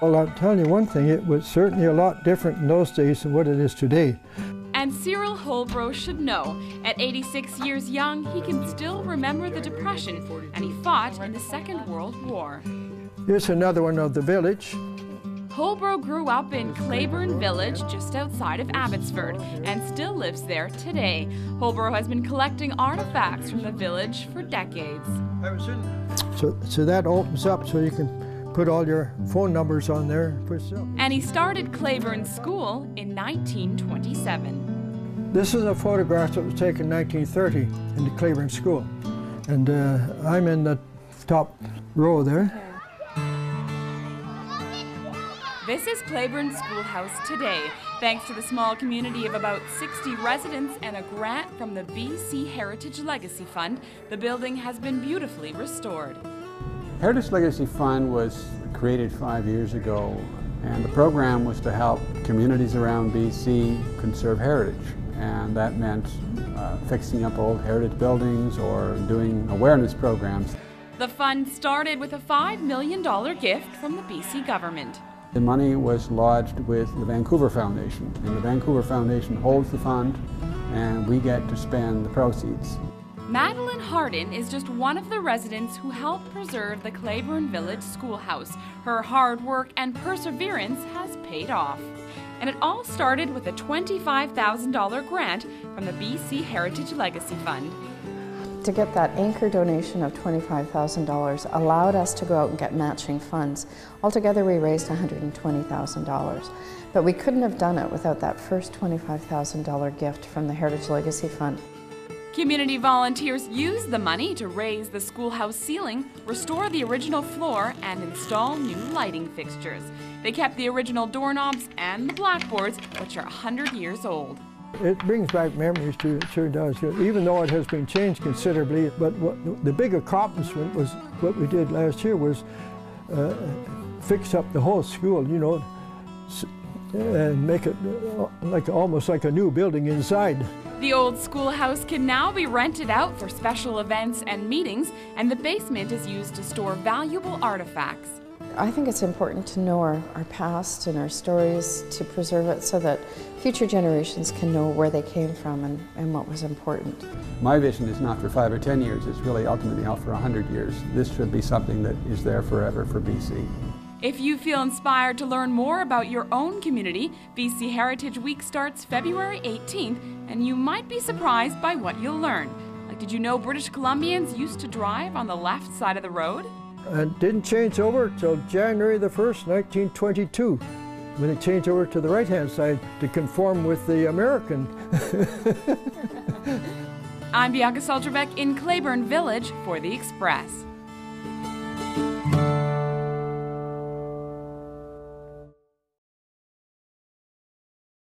Well, I'll tell you one thing, it was certainly a lot different in those days than what it is today. And Cyril Holbrow should know, at 86 years young, he can still remember the Depression, and he fought in the Second World War. Here's another one of the village. Holbrow grew up in Clayburn Village, just outside of Abbotsford, and still lives there today. Holbrow has been collecting artifacts from the village for decades. So that opens up so you can put all your phone numbers on there. And he started Clayburn School in 1927. This is a photograph that was taken in 1930 in the Clayburn School. And I'm in the top row there. This is Clayburn Schoolhouse today. Thanks to the small community of about 60 residents and a grant from the BC Heritage Legacy Fund, the building has been beautifully restored. Heritage Legacy Fund was created 5 years ago, and the program was to help communities around BC conserve heritage. And that meant fixing up old heritage buildings or doing awareness programs. The fund started with a $5 million gift from the BC government. The money was lodged with the Vancouver Foundation, and the Vancouver Foundation holds the fund, and we get to spend the proceeds. Madeline Hardin is just one of the residents who helped preserve the Clayburn Village Schoolhouse. Her hard work and perseverance has paid off. And it all started with a $25,000 grant from the BC Heritage Legacy Fund. To get that anchor donation of $25,000 allowed us to go out and get matching funds. Altogether we raised $120,000. But we couldn't have done it without that first $25,000 gift from the Heritage Legacy Fund. Community volunteers used the money to raise the schoolhouse ceiling, restore the original floor, and install new lighting fixtures. They kept the original doorknobs and the blackboards, which are 100 years old. It brings back memories too, it sure does. Even though it has been changed considerably, but the big accomplishment was what we did last year was fix up the whole school, you know, and make it almost like a new building inside. The old schoolhouse can now be rented out for special events and meetings, and the basement is used to store valuable artifacts. I think it's important to know our past and our stories, to preserve it so that future generations can know where they came from and what was important. My vision is not for 5 or 10 years, it's really ultimately out for 100 years. This should be something that is there forever for BC. If you feel inspired to learn more about your own community, BC Heritage Week starts February 18th, and you might be surprised by what you'll learn. Like, did you know British Columbians used to drive on the left side of the road? And didn't change over till January the 1st, 1922, when it changed over to the right-hand side to conform with the American. I'm Bianca Soldrabeck in Clayburn Village for The Express.